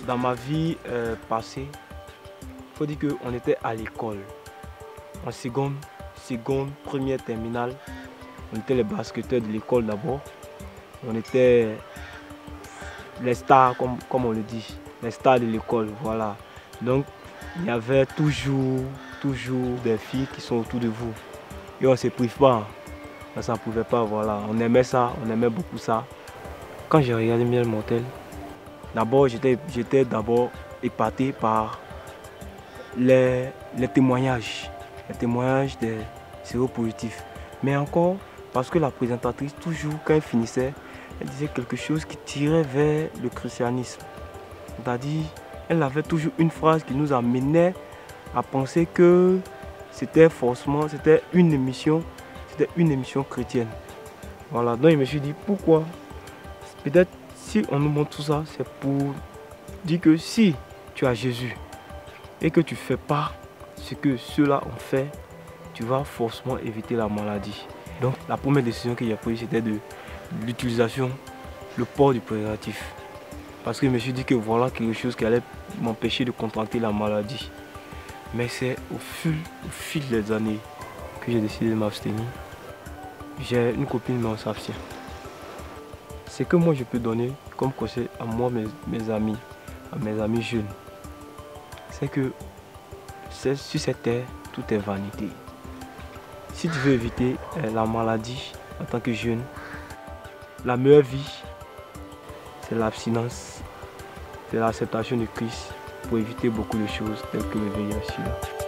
dans ma vie passée, il faut dire qu'on était à l'école. En seconde, première, terminale, on était les basketteurs de l'école d'abord. On était les stars, comme on le dit, les stars de l'école, voilà. Donc, il y avait toujours des filles qui sont autour de vous. Et on ne se prive pas, on ne s'en privait pas, voilà. On aimait ça, on aimait beaucoup ça. Quand j'ai regardé Miel Mortel, d'abord, j'étais d'abord épaté par les témoignages des séropositifs. Mais encore, parce que la présentatrice, toujours quand elle finissait, elle disait quelque chose qui tirait vers le christianisme. C'est-à-dire, elle avait toujours une phrase qui nous amenait à penser que c'était une émission chrétienne. Voilà, donc je me suis dit, pourquoi? Peut-être si on nous montre tout ça, c'est pour dire que si tu as Jésus et que tu ne fais pas ce que ceux-là ont fait, tu vas forcément éviter la maladie. Donc la première décision que j'ai prise, c'était de l'utilisation, le port du préservatif. Parce que je me suis dit que voilà quelque chose qui allait m'empêcher de contracter la maladie. Mais c'est au fil des années que j'ai décidé de m'abstenir. J'ai une copine, mais on s'abstient. Ce que moi je peux donner comme conseil à moi, mes amis, à mes amis jeunes, c'est que sur cette terre, tout est vanité. Si tu veux éviter la maladie en tant que jeune, la meilleure vie, c'est l'abstinence, c'est l'acceptation de Christ pour éviter beaucoup de choses telles que le VIH.